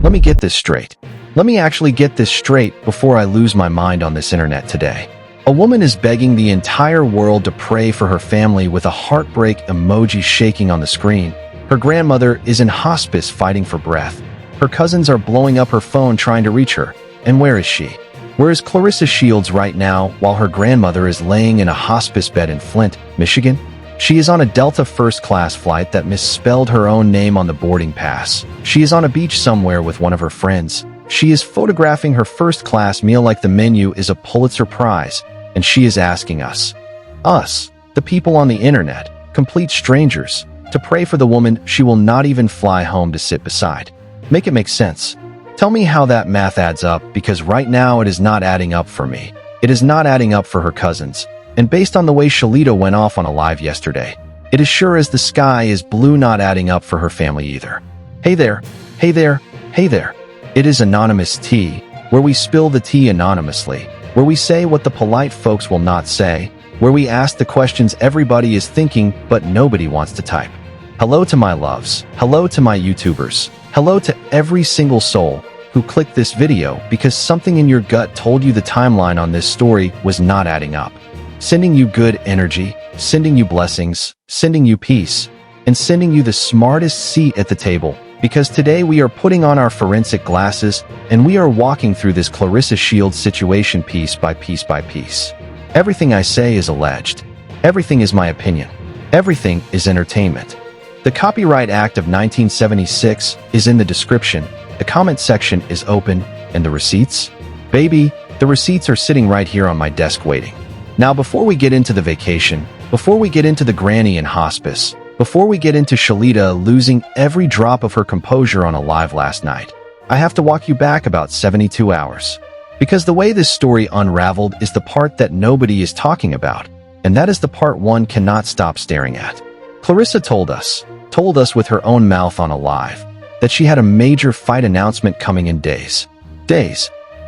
Let me get this straight. Let me actually get this straight before I lose my mind on this internet today. A woman is begging the entire world to pray for her family with a heartbreak emoji shaking on the screen. Her grandmother is in hospice fighting for breath. Her cousins are blowing up her phone trying to reach her. And where is she? Where is Claressa Shields right now while her grandmother is laying in a hospice bed in Flint, Michigan? She is on a Delta first-class flight that misspelled her own name on the boarding pass. She is on a beach somewhere with one of her friends. She is photographing her first-class meal like the menu is a Pulitzer Prize, and she is asking us, the people on the internet, complete strangers, to pray for the woman she will not even fly home to sit beside. Make it make sense. Tell me how that math adds up, because right now it is not adding up for me. It is not adding up for her cousins. And based on the way Shalita went off on a live yesterday, it is sure as the sky is blue not adding up for her family either. Hey there, hey there, hey there. It is Anonymous Tea, where we spill the tea anonymously, where we say what the polite folks will not say, where we ask the questions everybody is thinking but nobody wants to type. Hello to my loves, hello to my YouTubers, hello to every single soul who clicked this video because something in your gut told you the timeline on this story was not adding up. Sending you good energy, sending you blessings, sending you peace, and sending you the smartest seat at the table, because today we are putting on our forensic glasses and we are walking through this Claressa Shields situation piece by piece by piece. Everything I say is alleged. Everything is my opinion. Everything is entertainment. The Copyright Act of 1976 is in the description, the comment section is open, and the receipts? Baby, the receipts are sitting right here on my desk waiting. Now before we get into the vacation, before we get into the granny in hospice, before we get into Shalita losing every drop of her composure on a live last night, I have to walk you back about 72 hours. Because the way this story unraveled is the part that nobody is talking about, and that is the part one cannot stop staring at. Claressa told us with her own mouth on a live, that she had a major fight announcement coming in days.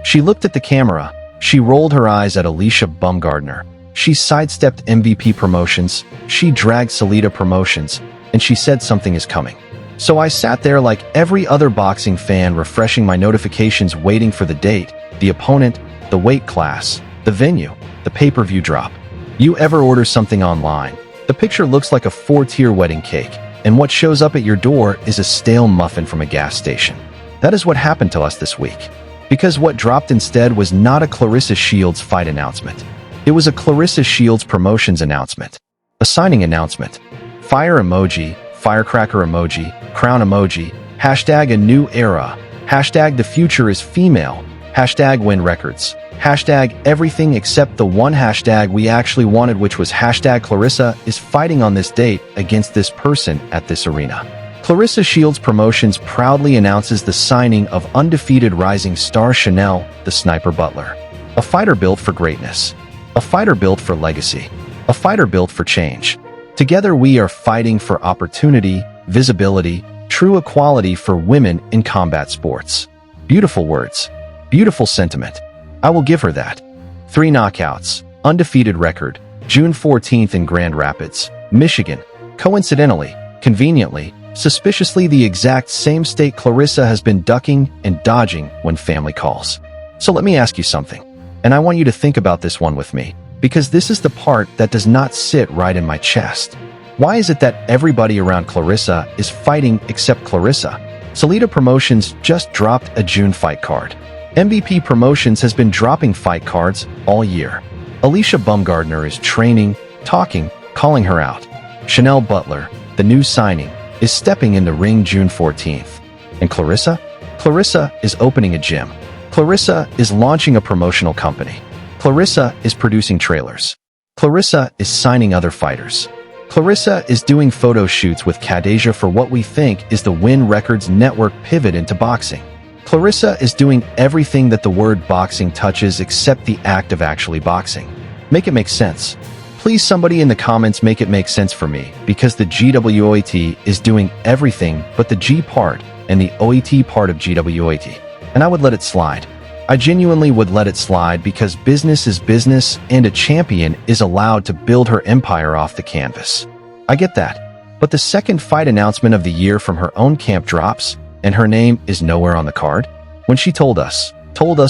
She looked at the camera, she rolled her eyes at Alicia Baumgardner, she sidestepped MVP promotions, she dragged Shalita promotions, and she said something is coming. So I sat there like every other boxing fan refreshing my notifications waiting for the date, the opponent, the weight class, the venue, the pay-per-view drop. You ever order something online? The picture looks like a 4-tier wedding cake, and what shows up at your door is a stale muffin from a gas station. That is what happened to us this week. Because what dropped instead was not a Claressa Shields fight announcement. It was a Claressa Shields promotions announcement. A signing announcement. Fire emoji, firecracker emoji, crown emoji, hashtag a new era, hashtag the future is female, hashtag win records, hashtag everything except the one hashtag we actually wanted, which was hashtag Claressa is fighting on this date against this person at this arena. Claressa Shields Promotions proudly announces the signing of undefeated rising star Chanel, the Sniper Butler. A fighter built for greatness. A fighter built for legacy. A fighter built for change. Together we are fighting for opportunity, visibility, true equality for women in combat sports. Beautiful words. Beautiful sentiment. I will give her that. 3 knockouts. Undefeated record. June 14th in Grand Rapids, Michigan. Coincidentally, conveniently, suspiciously the exact same state Claressa has been ducking and dodging when family calls. So let me ask you something, and I want you to think about this one with me, because this is the part that does not sit right in my chest. Why is it that everybody around Claressa is fighting except Claressa? Shalita Promotions just dropped a June fight card. MVP Promotions has been dropping fight cards all year. Alicia Baumgardner is training, talking, calling her out. Chanel Butler, the new signing, is stepping in the ring June 14th. And Claressa? Claressa is opening a gym. Claressa is launching a promotional company. Claressa is producing trailers. Claressa is signing other fighters. Claressa is doing photo shoots with Khadijah for what we think is the Win Records network pivot into boxing. Claressa is doing everything that the word boxing touches except the act of actually boxing. Make it make sense. Please somebody in the comments make it make sense for me, because the GWOAT is doing everything but the G part and the OET part of GWOAT. And I would let it slide. I genuinely would let it slide because business is business and a champion is allowed to build her empire off the canvas. I get that. But the second fight announcement of the year from her own camp drops, and her name is nowhere on the card? When she told us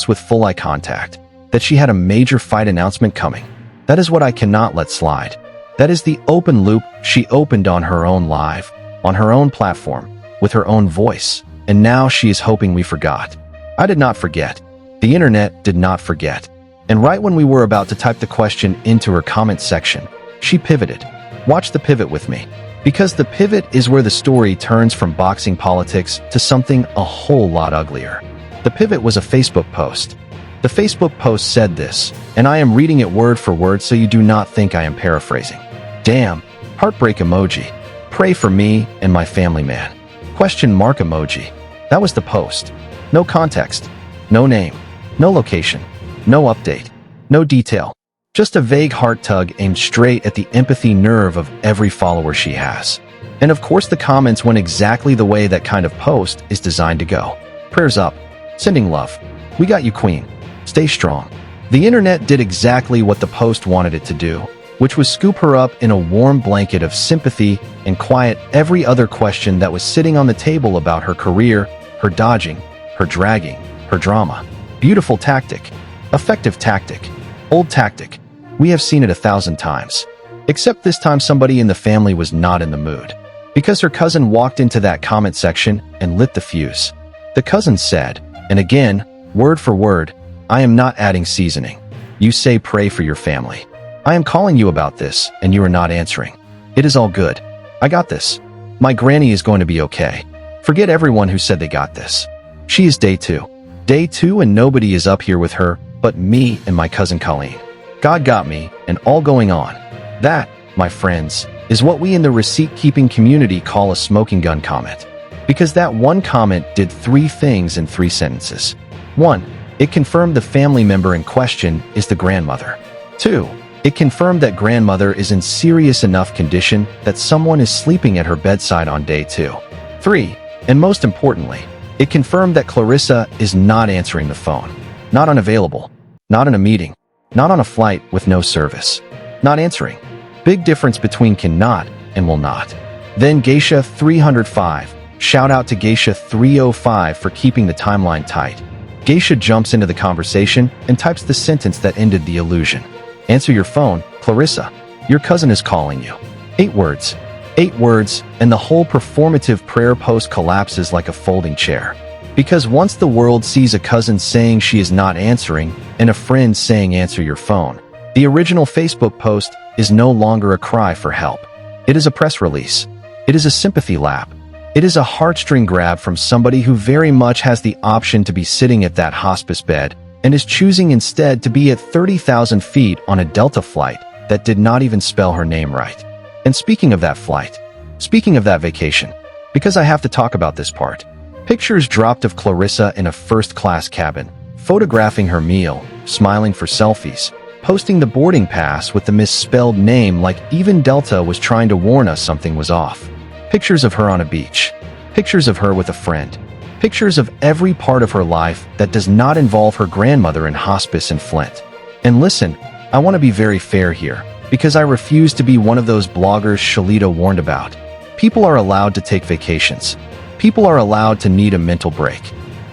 with full eye contact, that she had a major fight announcement coming. That is what I cannot let slide. That is the open loop she opened on her own live, on her own platform, with her own voice, and now she is hoping we forgot. I did not forget. The internet did not forget. And right when we were about to type the question into her comment section, she pivoted. Watch the pivot with me. Because the pivot is where the story turns from boxing politics to something a whole lot uglier. The pivot was a Facebook post. The Facebook post said this, and I am reading it word for word so you do not think I am paraphrasing. Damn, heartbreak emoji. Pray for me and my family, man. Question mark emoji. That was the post. No context, no name, no location, no update, no detail. Just a vague heart tug aimed straight at the empathy nerve of every follower she has. And of course the comments went exactly the way that kind of post is designed to go. Prayers up. Sending love. We got you, queen. Stay strong. The internet did exactly what the post wanted it to do, which was scoop her up in a warm blanket of sympathy and quiet every other question that was sitting on the table about her career, her dodging, her dragging, her drama. Beautiful tactic. Effective tactic. Old tactic. We have seen it 1,000 times. Except this time somebody in the family was not in the mood. Because her cousin walked into that comment section and lit the fuse. The cousin said, and again, word for word, I am not adding seasoning. You say pray for your family. I am calling you about this, and you are not answering. It is all good. I got this. My granny is going to be okay. Forget everyone who said they got this. She is day 2. Day 2 and nobody is up here with her but me and my cousin Colleen. God got me, and all going on. That, my friends, is what we in the receipt-keeping community call a smoking gun comment. Because that one comment did 3 things in 3 sentences. 1. It confirmed the family member in question is the grandmother. 2. It confirmed that grandmother is in serious enough condition that someone is sleeping at her bedside on day 2. 3. And most importantly, it confirmed that Claressa is not answering the phone. Not unavailable. Not in a meeting. Not on a flight with no service. Not answering. Big difference between cannot and will not. Then Geisha 305. Shout out to Geisha 305 for keeping the timeline tight. Geisha jumps into the conversation and types the sentence that ended the illusion. Answer your phone, Claressa. Your cousin is calling you. 8 words. 8 words, and the whole performative prayer post collapses like a folding chair. Because once the world sees a cousin saying she is not answering and a friend saying answer your phone, the original Facebook post is no longer a cry for help. It is a press release. It is a sympathy lap. It is a heartstring grab from somebody who very much has the option to be sitting at that hospice bed and is choosing instead to be at 30,000 feet on a Delta flight that did not even spell her name right. And speaking of that flight, speaking of that vacation, because I have to talk about this part, pictures dropped of Claressa in a first-class cabin, photographing her meal, smiling for selfies, posting the boarding pass with the misspelled name like even Delta was trying to warn us something was off. Pictures of her on a beach. Pictures of her with a friend. Pictures of every part of her life that does not involve her grandmother in hospice in Flint. And listen, I want to be very fair here, because I refuse to be one of those bloggers Shalita warned about. People are allowed to take vacations. People are allowed to need a mental break.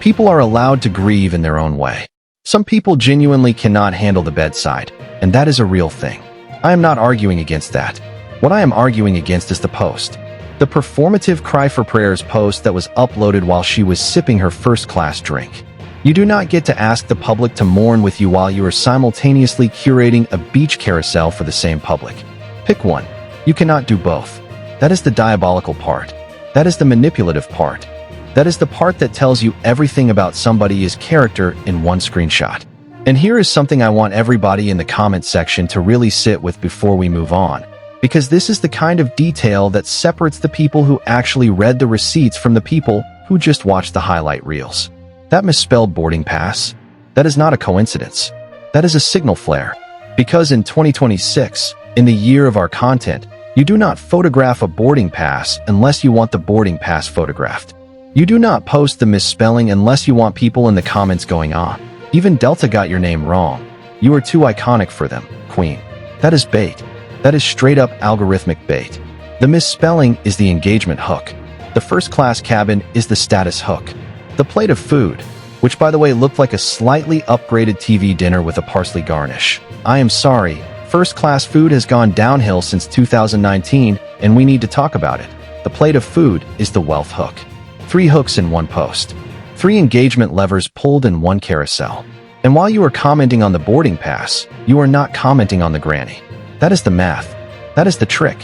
People are allowed to grieve in their own way. Some people genuinely cannot handle the bedside, and that is a real thing. I am not arguing against that. What I am arguing against is the post. The performative Cry for Prayers post that was uploaded while she was sipping her first-class drink. You do not get to ask the public to mourn with you while you are simultaneously curating a beach carousel for the same public. Pick one. You cannot do both. That is the diabolical part. That is the manipulative part. That is the part that tells you everything about somebody's character in one screenshot. And here is something I want everybody in the comment section to really sit with before we move on, because this is the kind of detail that separates the people who actually read the receipts from the people who just watched the highlight reels. That misspelled boarding pass, that is not a coincidence. That is a signal flare. Because in 2026, in the year of our content, you do not photograph a boarding pass unless you want the boarding pass photographed. You do not post the misspelling unless you want people in the comments going on. Even Delta got your name wrong. You are too iconic for them, queen. That is bait. That is straight up algorithmic bait. The misspelling is the engagement hook. The first-class cabin is the status hook. The plate of food, which by the way looked like a slightly upgraded TV dinner with a parsley garnish. I am sorry, first-class food has gone downhill since 2019, and we need to talk about it. The plate of food is the wealth hook. 3 hooks in one post. 3 engagement levers pulled in one carousel. And while you are commenting on the boarding pass, you are not commenting on the granny. That is the math. That is the trick.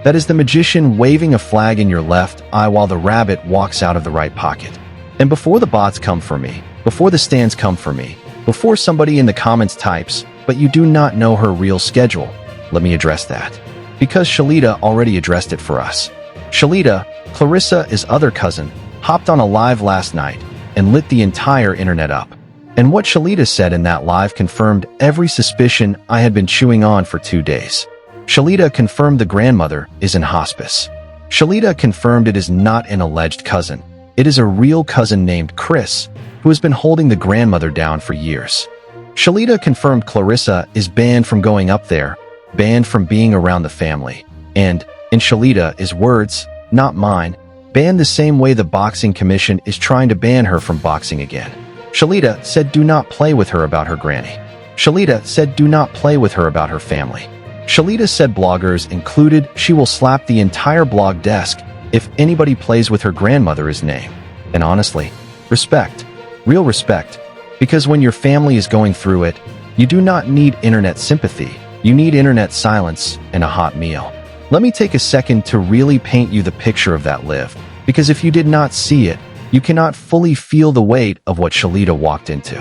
That is the magician waving a flag in your left eye while the rabbit walks out of the right pocket. And before the bots come for me, before the stands come for me, before somebody in the comments types, but you do not know her real schedule, let me address that. Because Shalita already addressed it for us. Shalita, Clarissa's other cousin, hopped on a live last night and lit the entire internet up. And what Shalita said in that live confirmed every suspicion I had been chewing on for 2 days. Shalita confirmed the grandmother is in hospice. Shalita confirmed it is not an alleged cousin. It is a real cousin named Chris, who has been holding the grandmother down for years. Shalita confirmed Claressa is banned from going up there, banned from being around the family, and, in Shalita's words, not mine, banned the same way the boxing commission is trying to ban her from boxing again. Shalita said do not play with her about her granny. Shalita said do not play with her about her family. Shalita said bloggers included she will slap the entire blog desk if anybody plays with her grandmother's name. And honestly, respect. Real respect. Because when your family is going through it, you do not need internet sympathy. You need internet silence and a hot meal. Let me take a second to really paint you the picture of that live. Because if you did not see it, you cannot fully feel the weight of what Shalita walked into.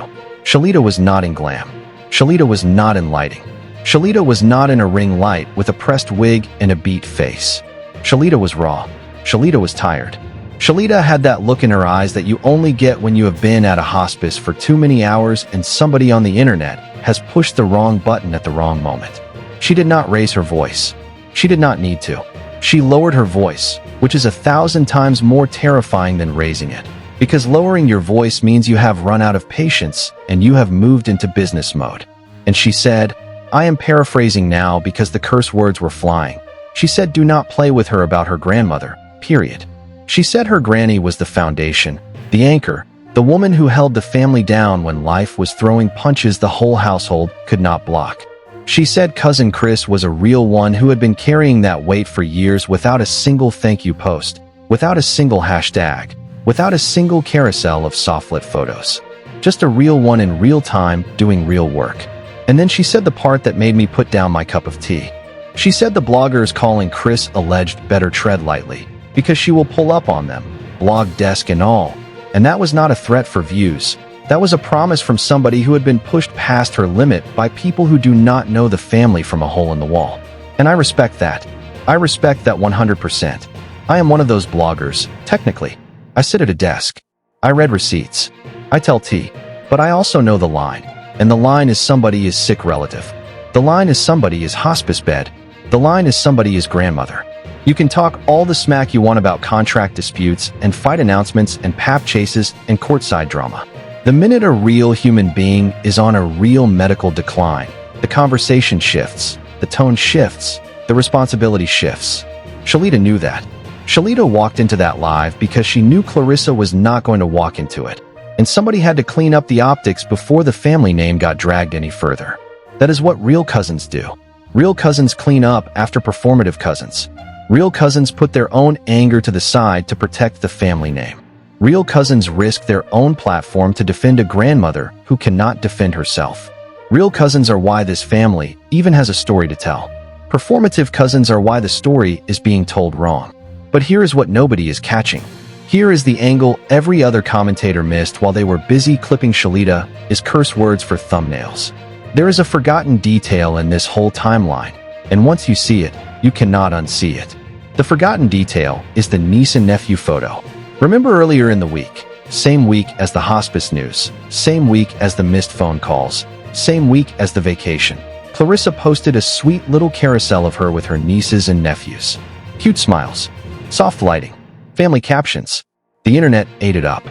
Shalita was not in glam. Shalita was not in lighting. Shalita was not in a ring light with a pressed wig and a beat face. Shalita was raw. Shalita was tired. Shalita had that look in her eyes that you only get when you have been at a hospice for too many hours and somebody on the internet has pushed the wrong button at the wrong moment. She did not raise her voice. She did not need to. She lowered her voice, which is 1,000 times more terrifying than raising it. Because lowering your voice means you have run out of patience and you have moved into business mode. And she said, I am paraphrasing now because the curse words were flying. She said do not play with her about her grandmother, period. She said her granny was the foundation, the anchor, the woman who held the family down when life was throwing punches the whole household could not block. She said cousin Chris was a real one who had been carrying that weight for years without a single thank you post, without a single hashtag, without a single carousel of soft-lit photos. Just a real one in real time doing real work. And then she said the part that made me put down my cup of tea. She said the bloggers calling Chris alleged better tread lightly, because she will pull up on them, blog desk and all. And that was not a threat for views. That was a promise from somebody who had been pushed past her limit by people who do not know the family from a hole in the wall. And I respect that. I respect that 100%. I am one of those bloggers, technically. I sit at a desk. I read receipts. I tell tea. But I also know the line. And the line is somebody is sick relative. The line is somebody is hospice bed. The line is somebody is grandmother. You can talk all the smack you want about contract disputes and fight announcements and pap chases and courtside drama. The minute a real human being is on a real medical decline, the conversation shifts, the tone shifts, the responsibility shifts. Shalita knew that. Shalita walked into that live because she knew Claressa was not going to walk into it, and somebody had to clean up the optics before the family name got dragged any further. That is what real cousins do. Real cousins clean up after performative cousins. Real cousins put their own anger to the side to protect the family name. Real cousins risk their own platform to defend a grandmother who cannot defend herself. Real cousins are why this family even has a story to tell. Performative cousins are why the story is being told wrong. But here is what nobody is catching. Here is the angle every other commentator missed while they were busy clipping Shalita is curse words for thumbnails. There is a forgotten detail in this whole timeline, and once you see it, you cannot unsee it. The forgotten detail is the niece and nephew photo. Remember earlier in the week, same week as the hospice news, same week as the missed phone calls, same week as the vacation, Claressa posted a sweet little carousel of her with her nieces and nephews. Cute smiles, soft lighting, family captions. The internet ate it up.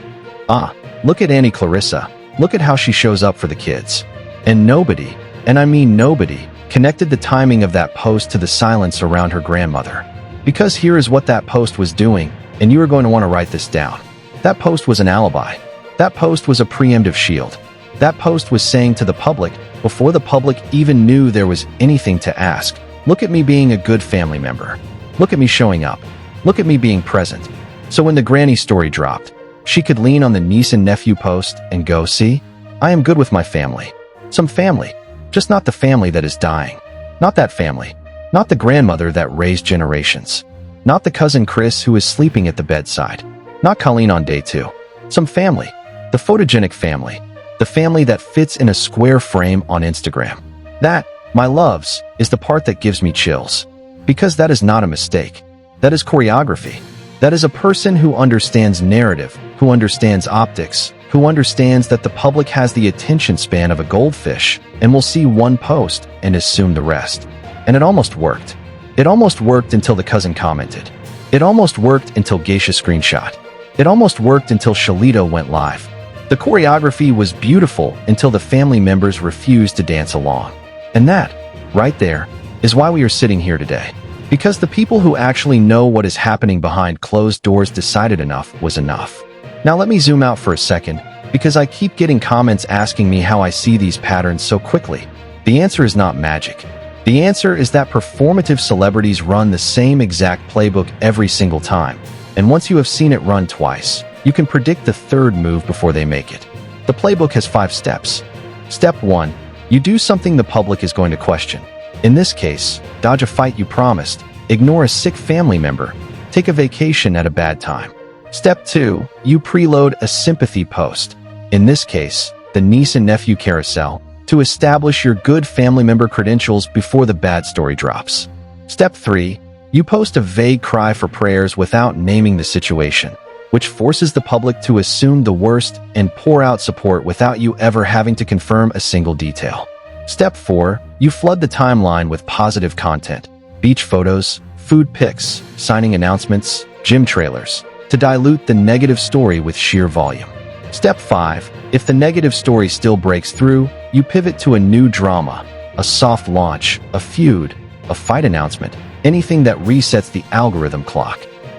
Look at Auntie Claressa, look at how she shows up for the kids. And nobody, and I mean nobody, connected the timing of that post to the silence around her grandmother. Because here is what that post was doing. And you are going to want to write this down. That post was an alibi. That post was a preemptive shield. That post was saying to the public, before the public even knew there was anything to ask, look at me being a good family member. Look at me showing up. Look at me being present. So when the granny story dropped, she could lean on the niece and nephew post and go, see, I am good with my family. Some family, just not the family that is dying. Not that family. Not the grandmother that raised generations. Not the cousin Chris who is sleeping at the bedside. Not Colleen on day 2. Some family. The photogenic family. The family that fits in a square frame on Instagram. That, my loves, is the part that gives me chills. Because that is not a mistake. That is choreography. That is a person who understands narrative, who understands optics, who understands that the public has the attention span of a goldfish and will see one post and assume the rest. And it almost worked. It almost worked until the cousin commented. It almost worked until Geisha screenshot. It almost worked until Shalita went live. The choreography was beautiful until the family members refused to dance along. And that, right there, is why we are sitting here today. Because the people who actually know what is happening behind closed doors decided enough was enough. Now let me zoom out for a second, because I keep getting comments asking me how I see these patterns so quickly. The answer is not magic. The answer is that performative celebrities run the same exact playbook every single time. And once you have seen it run twice, you can predict the third move before they make it. The playbook has 5 steps. Step 1. You do something the public is going to question. In this case, dodge a fight you promised, ignore a sick family member, take a vacation at a bad time. Step 2. You preload a sympathy post. In this case, the niece and nephew carousel, to establish your good family member credentials before the bad story drops. Step 3. You post a vague cry for prayers without naming the situation, which forces the public to assume the worst and pour out support without you ever having to confirm a single detail. Step 4. You flood the timeline with positive content, beach photos, food pics, signing announcements, gym trailers, to dilute the negative story with sheer volume. Step 5. If the negative story still breaks through, you pivot to a new drama, a soft launch, a feud, a fight announcement, anything that resets the algorithm clock.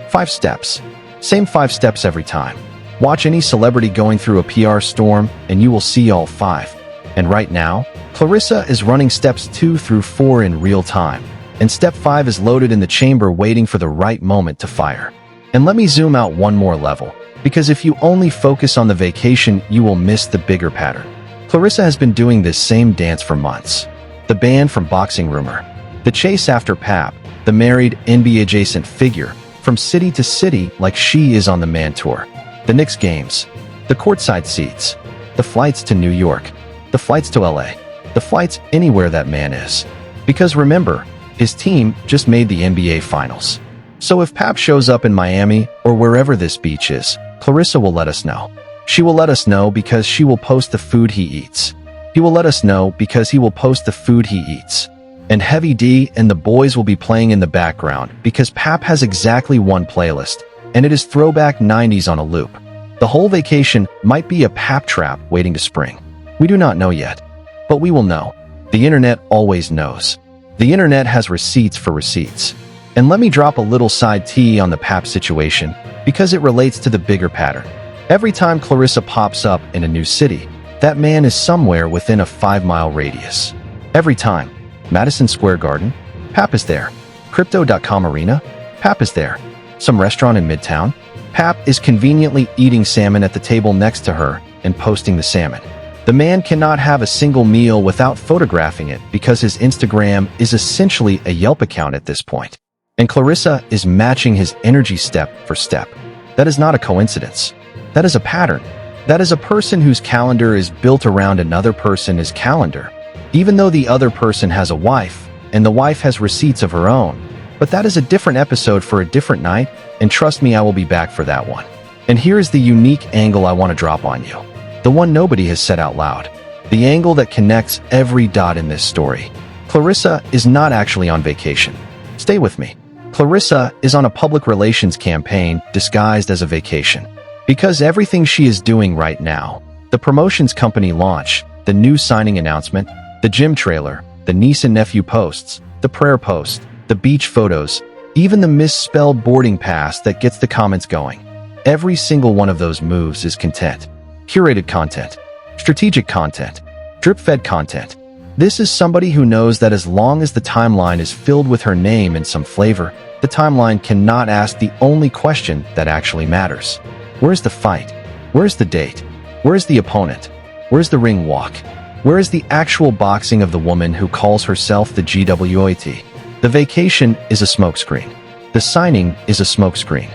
5 steps. Same 5 steps every time. Watch any celebrity going through a PR storm and you will see all 5. And right now, Claressa is running steps 2 through 4 in real time, and step 5 is loaded in the chamber waiting for the right moment to fire. And let me zoom out one more level, because if you only focus on the vacation, you will miss the bigger pattern. Claressa has been doing this same dance for months. The ban from boxing rumor, the chase after Pap, the married NBA-adjacent figure, from city to city like she is on the man tour, the Knicks games, the courtside seats, the flights to New York, the flights to LA, the flights anywhere that man is. Because remember, his team just made the NBA Finals. So if Pap shows up in Miami or wherever this beach is, Claressa will let us know. She will let us know because she will post the food he eats. He will let us know because he will post the food he eats. And Heavy D and the boys will be playing in the background because Pap has exactly one playlist, and it is throwback 90s on a loop. The whole vacation might be a Pap trap waiting to spring. We do not know yet, but we will know. The internet always knows. The internet has receipts for receipts. And let me drop a little side tea on the Pap situation because it relates to the bigger pattern. Every time Claressa pops up in a new city, that man is somewhere within a 5-mile radius. Every time. Madison Square Garden, Pap is there. Crypto.com Arena, Pap is there. Some restaurant in Midtown, Pap is conveniently eating salmon at the table next to her and posting the salmon. The man cannot have a single meal without photographing it because his Instagram is essentially a Yelp account at this point. And Claressa is matching his energy step for step. That is not a coincidence. That is a pattern. That is a person whose calendar is built around another person's calendar, even though the other person has a wife, and the wife has receipts of her own. But that is a different episode for a different night, and trust me, I will be back for that one. And here is the unique angle I want to drop on you. The one nobody has said out loud. The angle that connects every dot in this story. Claressa is not actually on vacation. Stay with me. Claressa is on a public relations campaign disguised as a vacation. Because everything she is doing right now, the promotions company launch, the new signing announcement, the gym trailer, the niece and nephew posts, the prayer post, the beach photos, even the misspelled boarding pass that gets the comments going. Every single one of those moves is content. Curated content. Strategic content. Drip-fed content. This is somebody who knows that as long as the timeline is filled with her name and some flavor, the timeline cannot ask the only question that actually matters. Where's the fight? Where's the date? Where's the opponent? Where's the ring walk? Where is the actual boxing of the woman who calls herself the GWOAT? The vacation is a smokescreen. The signing is a smokescreen.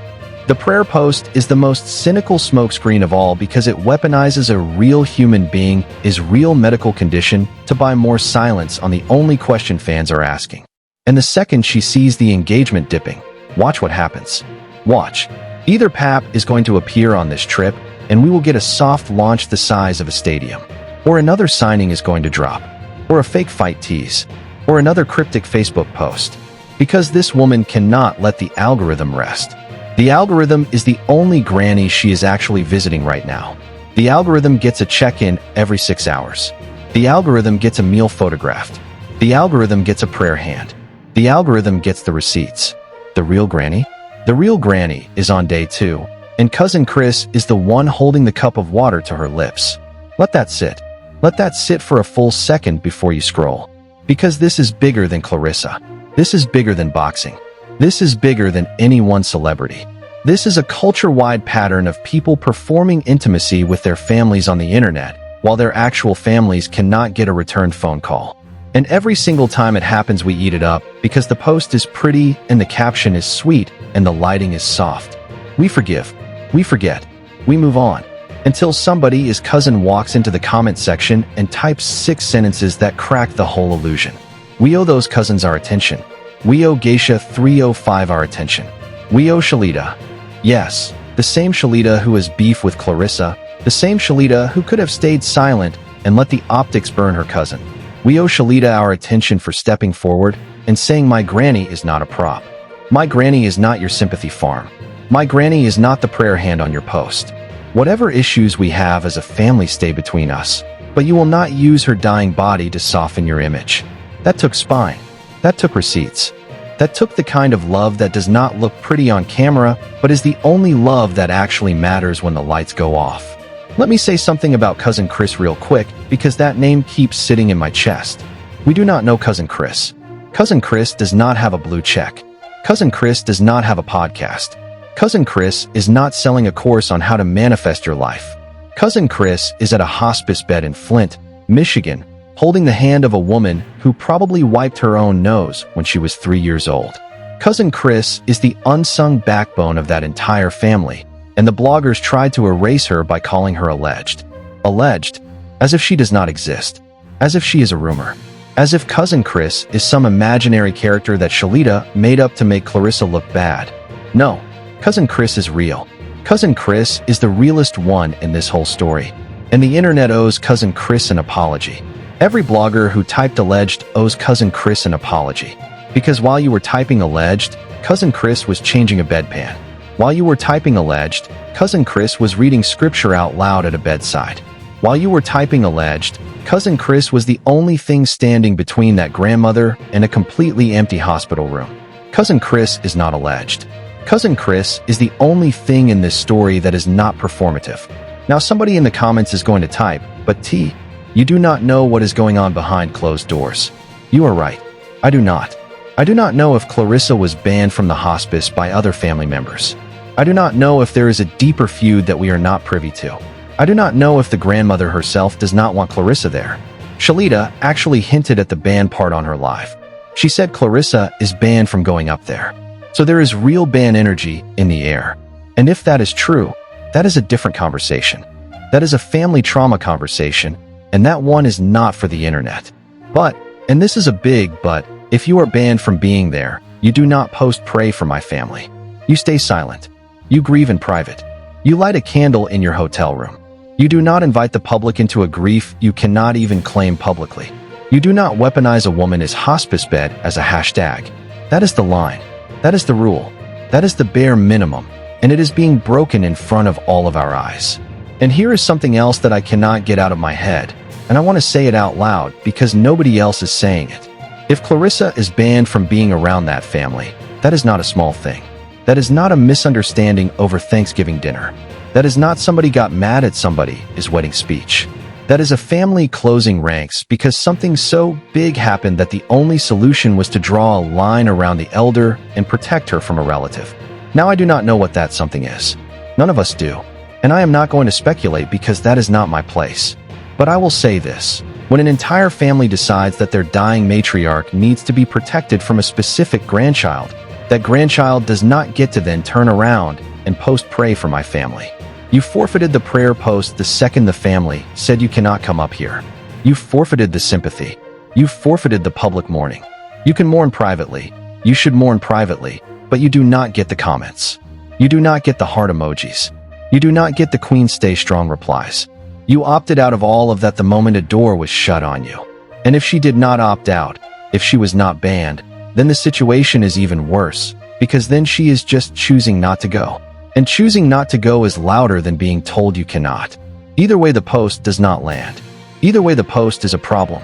The prayer post is the most cynical smokescreen of all because it weaponizes a real human being, his real medical condition, to buy more silence on the only question fans are asking. And the second she sees the engagement dipping, watch what happens. Watch. Either Pap is going to appear on this trip, and we will get a soft launch the size of a stadium. Or another signing is going to drop. Or a fake fight tease. Or another cryptic Facebook post. Because this woman cannot let the algorithm rest. The algorithm is the only granny she is actually visiting right now. The algorithm gets a check-in every 6 hours. The algorithm gets a meal photographed. The algorithm gets a prayer hand. The algorithm gets the receipts. The real granny? The real granny is on day 2, and Cousin Chris is the one holding the cup of water to her lips. Let that sit. Let that sit for a full second before you scroll. Because this is bigger than Claressa. This is bigger than boxing. This is bigger than any one celebrity. This is a culture-wide pattern of people performing intimacy with their families on the internet, while their actual families cannot get a returned phone call. And every single time it happens, we eat it up because the post is pretty and the caption is sweet and the lighting is soft. We forgive. We forget. We move on. Until somebody's cousin walks into the comment section and types 6 sentences that crack the whole illusion. We owe those cousins our attention. We owe Geisha 305 our attention. We owe Shalita. Yes, the same Shalita who has beef with Claressa, the same Shalita who could have stayed silent and let the optics burn her cousin. We owe Shalita our attention for stepping forward and saying my granny is not a prop. My granny is not your sympathy farm. My granny is not the prayer hand on your post. Whatever issues we have as a family stay between us, but you will not use her dying body to soften your image. That took spine. That took receipts. That took the kind of love that does not look pretty on camera, but is the only love that actually matters when the lights go off. Let me say something about Cousin Chris real quick, because that name keeps sitting in my chest. We do not know Cousin Chris. Cousin Chris does not have a blue check. Cousin Chris does not have a podcast. Cousin Chris is not selling a course on how to manifest your life. Cousin Chris is at a hospice bed in Flint, Michigan, holding the hand of a woman who probably wiped her own nose when she was 3 years old. Cousin Chris is the unsung backbone of that entire family, and the bloggers tried to erase her by calling her alleged. Alleged, as if she does not exist, as if she is a rumor, as if Cousin Chris is some imaginary character that Shalita made up to make Claressa look bad. No, Cousin Chris is real. Cousin Chris is the realest one in this whole story, and the internet owes Cousin Chris an apology. Every blogger who typed alleged owes Cousin Chris an apology. Because while you were typing alleged, Cousin Chris was changing a bedpan. While you were typing alleged, Cousin Chris was reading scripture out loud at a bedside. While you were typing alleged, Cousin Chris was the only thing standing between that grandmother and a completely empty hospital room. Cousin Chris is not alleged. Cousin Chris is the only thing in this story that is not performative. Now somebody in the comments is going to type, but T, you do not know what is going on behind closed doors. You are right. I do not. I do not know if Claressa was banned from the hospice by other family members. I do not know if there is a deeper feud that we are not privy to. I do not know if the grandmother herself does not want Claressa there. Shalita actually hinted at the ban part on her live. She said Claressa is banned from going up there. So there is real ban energy in the air. And if that is true, that is a different conversation. That is a family trauma conversation, and that one is not for the internet. But, and this is a big but, if you are banned from being there, you do not post pray for my family. You stay silent. You grieve in private. You light a candle in your hotel room. You do not invite the public into a grief you cannot even claim publicly. You do not weaponize a woman's hospice bed as a hashtag. That is the line. That is the rule. That is the bare minimum, and it is being broken in front of all of our eyes. And here is something else that I cannot get out of my head, and I want to say it out loud because nobody else is saying it. If Claressa is banned from being around that family, That is not a small thing. That is not a misunderstanding over Thanksgiving dinner. That is not somebody got mad at somebody's wedding speech. That is a family closing ranks because something so big happened that the only solution was to draw a line around the elder and protect her from a relative. Now I do not know what that something is. None of us do. And I am not going to speculate because that is not my place. But I will say this. When an entire family decides that their dying matriarch needs to be protected from a specific grandchild, that grandchild does not get to then turn around and post pray for my family. You forfeited the prayer post the second the family said you cannot come up here. You forfeited the sympathy. You forfeited the public mourning. You can mourn privately. You should mourn privately, but you do not get the comments. You do not get the heart emojis. You do not get the Queen Stay Strong replies. You opted out of all of that the moment a door was shut on you. And if she did not opt out, if she was not banned, then the situation is even worse, because then she is just choosing not to go. And choosing not to go is louder than being told you cannot. Either way, the post does not land. Either way, the post is a problem.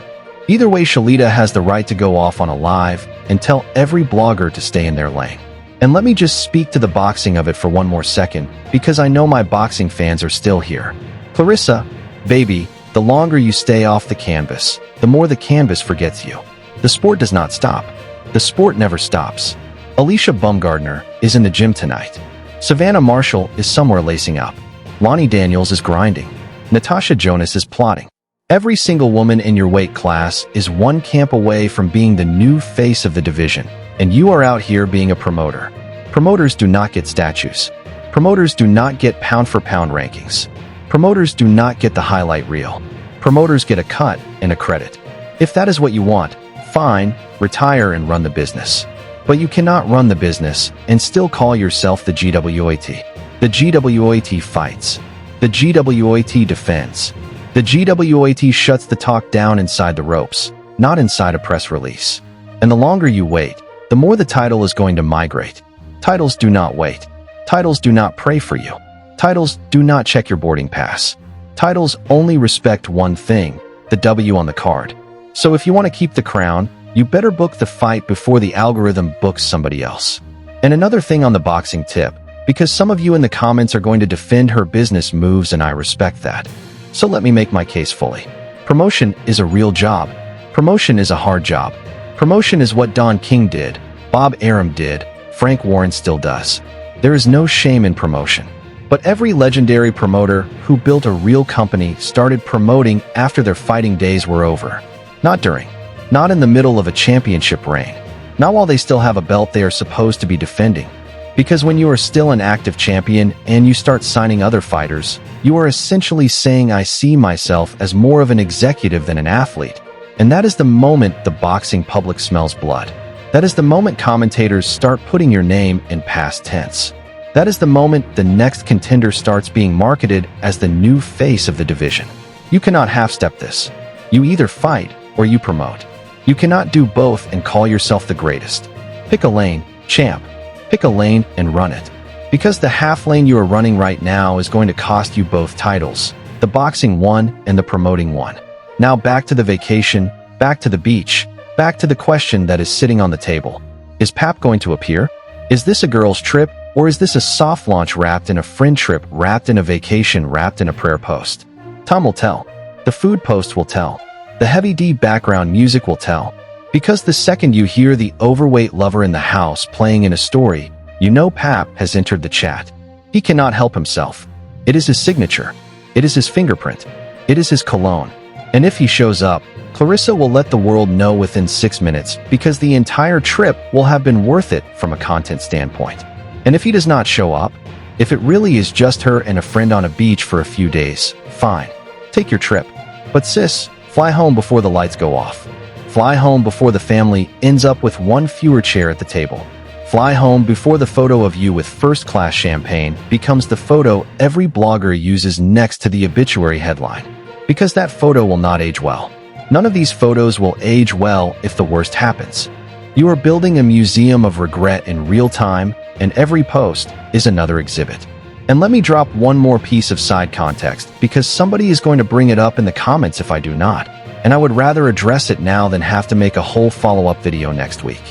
Either way, Shalita has the right to go off on a live and tell every blogger to stay in their lane. And let me just speak to the boxing of it for one more second, because I know my boxing fans are still here. Claressa, baby, the longer you stay off the canvas, the more the canvas forgets you. The sport does not stop. The sport never stops. Alicia Bumgardner is in the gym tonight. Savannah Marshall is somewhere lacing up. Lonnie Daniels is grinding. Natasha Jonas is plotting. Every single woman in your weight class is one camp away from being the new face of the division, and you are out here being a promoter. Promoters do not get statues. Promoters do not get pound-for-pound rankings. Promoters do not get the highlight reel. Promoters get a cut and a credit. If that is what you want, fine, retire and run the business. But you cannot run the business and still call yourself the GWOAT. The GWOAT fights. The GWOAT defends. The GWOAT shuts the talk down inside the ropes, not inside a press release. And the longer you wait, the more the title is going to migrate. Titles do not wait. Titles do not pray for you. Titles do not check your boarding pass. Titles only respect one thing, the W on the card. So if you want to keep the crown, you better book the fight before the algorithm books somebody else. And another thing on the boxing tip, because some of you in the comments are going to defend her business moves and I respect that. So let me make my case fully. Promotion is a real job. Promotion is a hard job. Promotion is what Don King did, Bob Arum did, Frank Warren still does. There is no shame in promotion. But every legendary promoter who built a real company started promoting after their fighting days were over. Not during. Not in the middle of a championship reign. Not while they still have a belt they are supposed to be defending. Because when you are still an active champion and you start signing other fighters, you are essentially saying I see myself as more of an executive than an athlete. And that is the moment the boxing public smells blood. That is the moment commentators start putting your name in past tense. That is the moment the next contender starts being marketed as the new face of the division. You cannot half-step this. You either fight or you promote. You cannot do both and call yourself the greatest. Pick a lane, champ. Pick a lane and run it. Because the half lane you are running right now is going to cost you both titles, the boxing one and the promoting one. Now back to the vacation, back to the beach, back to the question that is sitting on the table. Is Pap going to appear? Is this a girl's trip, or is this a soft launch wrapped in a friend trip, wrapped in a vacation, wrapped in a prayer post? Time will tell. The food post will tell. The heavy D background music will tell. Because the second you hear the overweight lover in the house playing in a story, you know Pap has entered the chat. He cannot help himself. It is his signature. It is his fingerprint. It is his cologne. And if he shows up, Claressa will let the world know within 6 minutes because the entire trip will have been worth it from a content standpoint. And if he does not show up, if it really is just her and a friend on a beach for a few days, fine. Take your trip. But sis, fly home before the lights go off. Fly home before the family ends up with one fewer chair at the table. Fly home before the photo of you with first-class champagne becomes the photo every blogger uses next to the obituary headline. Because that photo will not age well. None of these photos will age well if the worst happens. You are building a museum of regret in real time, and every post is another exhibit. And let me drop one more piece of side context, because somebody is going to bring it up in the comments if I do not. And I would rather address it now than have to make a whole follow-up video next week.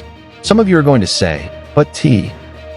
Some of you are going to say, But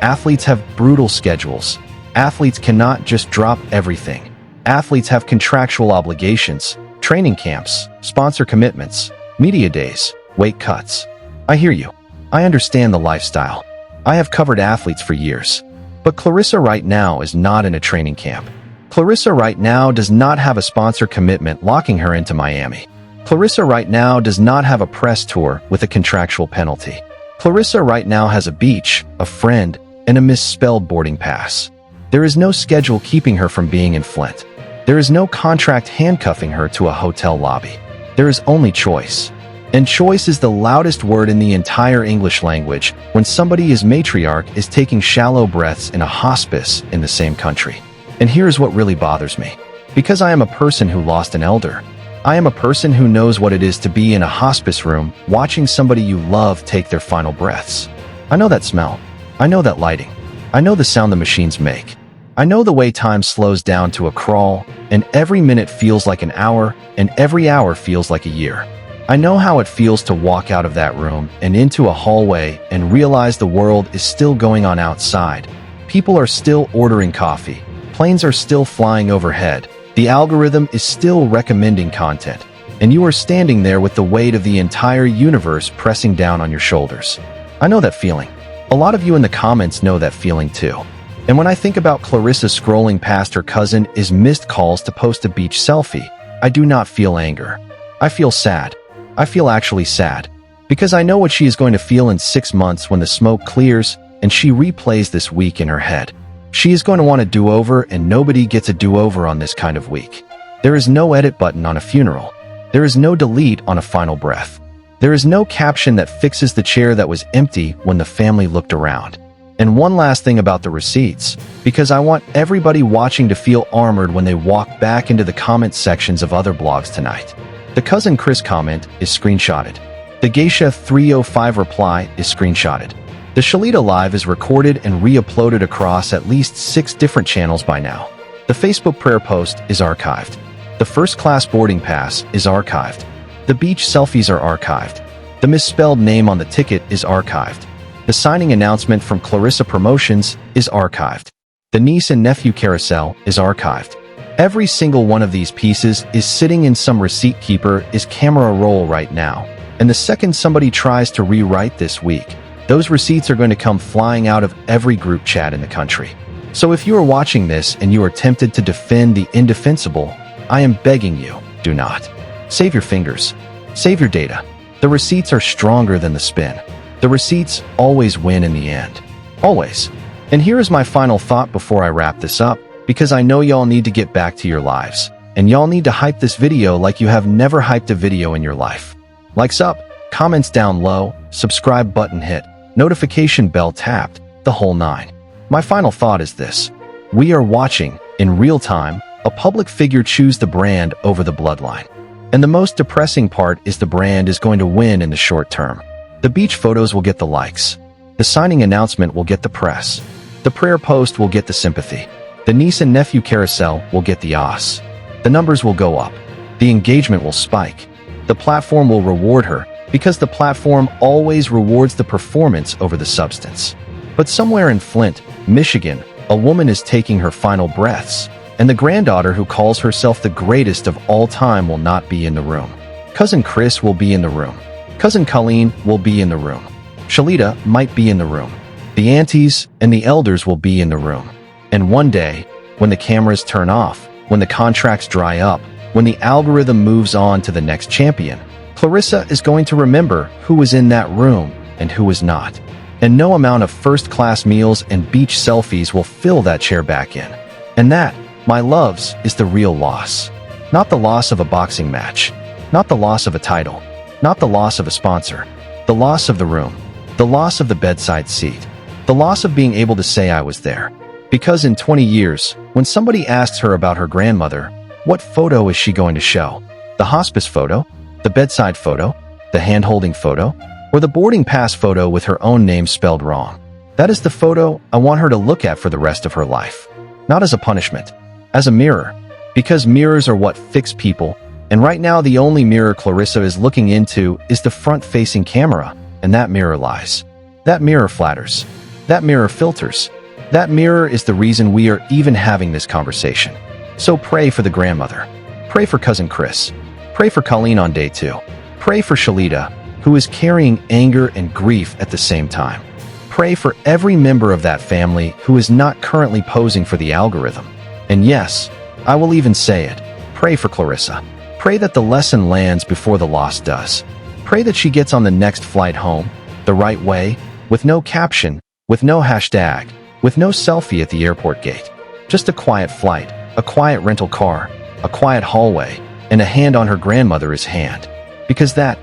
athletes have brutal schedules. Athletes cannot just drop everything. Athletes have contractual obligations, training camps, sponsor commitments, media days, weight cuts. I hear you. I understand the lifestyle. I have covered athletes for years. But Claressa right now is not in a training camp. Claressa right now does not have a sponsor commitment locking her into Miami. Claressa right now does not have a press tour with a contractual penalty. Claressa right now has a beach, a friend, and a misspelled boarding pass. There is no schedule keeping her from being in Flint. There is no contract handcuffing her to a hotel lobby. There is only choice. And choice is the loudest word in the entire English language when somebody as matriarch is taking shallow breaths in a hospice in the same country. And here's what really bothers me. Because I am a person who lost an elder. I am a person who knows what it is to be in a hospice room watching somebody you love take their final breaths. I know that smell. I know that lighting. I know the sound the machines make. I know the way time slows down to a crawl, and every minute feels like an hour, and every hour feels like a year. I know how it feels to walk out of that room and into a hallway and realize the world is still going on outside. People are still ordering coffee. Planes are still flying overhead. The algorithm is still recommending content. And you are standing there with the weight of the entire universe pressing down on your shoulders. I know that feeling. A lot of you in the comments know that feeling too. And when I think about Claressa scrolling past her cousin is missed calls to post a beach selfie, I do not feel anger. I feel sad. I feel actually sad. Because I know what she is going to feel in 6 months when the smoke clears and she replays this week in her head. She is going to want a do-over, and nobody gets a do-over on this kind of week. There is no edit button on a funeral. There is no delete on a final breath. There is no caption that fixes the chair that was empty when the family looked around. And one last thing about the receipts, because I want everybody watching to feel armored when they walk back into the comment sections of other blogs tonight. The Cousin Chris comment is screenshotted. The Geisha 305 reply is screenshotted. The Shalita live is recorded and re-uploaded across at least 6 different channels by now. The Facebook prayer post is archived. The first class boarding pass is archived. The beach selfies are archived. The misspelled name on the ticket is archived. The signing announcement from Claressa Promotions is archived. The niece and nephew carousel is archived. Every single one of these pieces is sitting in some receipt keeper is camera roll right now. And the second somebody tries to rewrite this week, those receipts are going to come flying out of every group chat in the country. So if you are watching this and you are tempted to defend the indefensible, I am begging you, do not. Save your fingers. Save your data. The receipts are stronger than the spin. The receipts always win in the end. Always. And here is my final thought before I wrap this up, because I know y'all need to get back to your lives. And y'all need to hype this video like you have never hyped a video in your life. Likes up, comments down low, subscribe button hit, notification bell tapped, the whole 9. My final thought is this. We are watching, in real time, a public figure choose the brand over the bloodline. And the most depressing part is the brand is going to win in the short term. The beach photos will get the likes. The signing announcement will get the press. The prayer post will get the sympathy. The niece and nephew carousel will get the os. The numbers will go up. The engagement will spike. The platform will reward her, because the platform always rewards the performance over the substance. But somewhere in Flint, Michigan, a woman is taking her final breaths, and the granddaughter who calls herself the greatest of all time will not be in the room. Cousin Chris will be in the room. Cousin Colleen will be in the room. Shalita might be in the room. The aunties and the elders will be in the room. And one day, when the cameras turn off, when the contracts dry up, when the algorithm moves on to the next champion, Claressa is going to remember who was in that room and who was not. And no amount of first-class meals and beach selfies will fill that chair back in. And that, my loves, is the real loss. Not the loss of a boxing match. Not the loss of a title. Not the loss of a sponsor. The loss of the room. The loss of the bedside seat. The loss of being able to say I was there. Because in 20 years, when somebody asks her about her grandmother, what photo is she going to show? The hospice photo? The bedside photo? The hand-holding photo? Or the boarding pass photo with her own name spelled wrong? That is the photo I want her to look at for the rest of her life. Not as a punishment, as a mirror. Because mirrors are what fix people, and right now the only mirror Claressa is looking into is the front-facing camera, and that mirror lies. That mirror flatters. That mirror filters. That mirror is the reason we are even having this conversation. So pray for the grandmother. Pray for cousin Chris. Pray for Colleen on day 2. Pray for Shalita, who is carrying anger and grief at the same time. Pray for every member of that family who is not currently posing for the algorithm. And yes, I will even say it. Pray for Claressa. Pray that the lesson lands before the loss does. Pray that she gets on the next flight home, the right way, with no caption, with no hashtag, with no selfie at the airport gate. Just a quiet flight, a quiet rental car, a quiet hallway, and a hand on her grandmother's hand. Because that,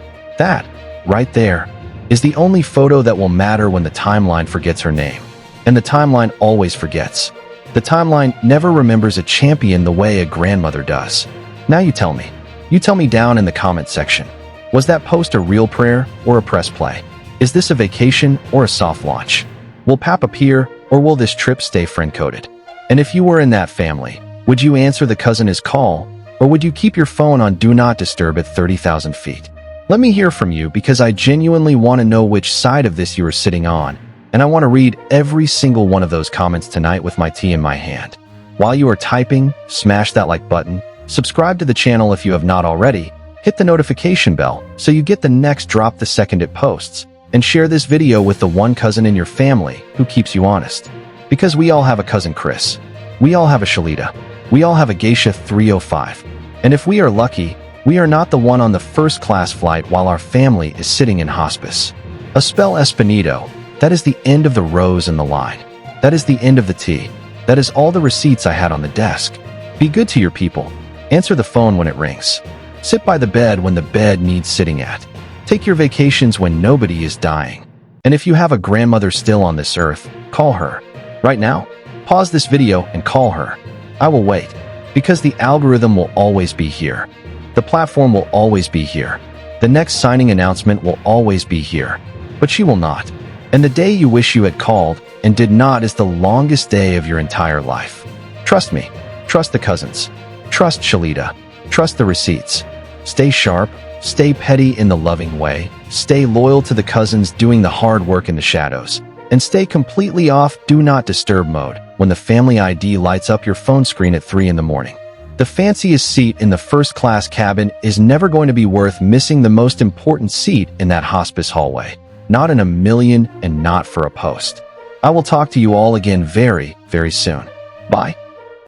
right there, is the only photo that will matter when the timeline forgets her name. And the timeline always forgets. The timeline never remembers a champion the way a grandmother does. Now you tell me. You tell me down in the comment section. Was that post a real prayer or a press play? Is this a vacation or a soft launch? Will Pap appear or will this trip stay friend-coded? And if you were in that family, would you answer the cousin's call or would you keep your phone on Do Not Disturb at 30,000 feet? Let me hear from you because I genuinely want to know which side of this you are sitting on, and I want to read every single one of those comments tonight with my tea in my hand. While you are typing, smash that like button, subscribe to the channel if you have not already, hit the notification bell so you get the next drop the second it posts, and share this video with the one cousin in your family who keeps you honest. Because we all have a cousin Chris. We all have a Shalita. We all have a Geisha 305. And if we are lucky, we are not the one on the first-class flight while our family is sitting in hospice. A spell Espinito, that is the end of the rose in the line. That is the end of the tea. That is all the receipts I had on the desk. Be good to your people. Answer the phone when it rings. Sit by the bed when the bed needs sitting at. Take your vacations when nobody is dying. And if you have a grandmother still on this earth, call her. Right now, pause this video and call her. I will wait, because the algorithm will always be here. The platform will always be here. The next signing announcement will always be here. But she will not. And the day you wish you had called and did not is the longest day of your entire life. Trust me. Trust the cousins. Trust Shalita. Trust the receipts. Stay sharp. Stay petty in the loving way. Stay loyal to the cousins doing the hard work in the shadows. And stay completely off Do Not Disturb mode when the family ID lights up your phone screen at 3 in the morning. The fanciest seat in the first-class cabin is never going to be worth missing the most important seat in that hospice hallway. Not in a million and not for a post. I will talk to you all again very, very soon. Bye.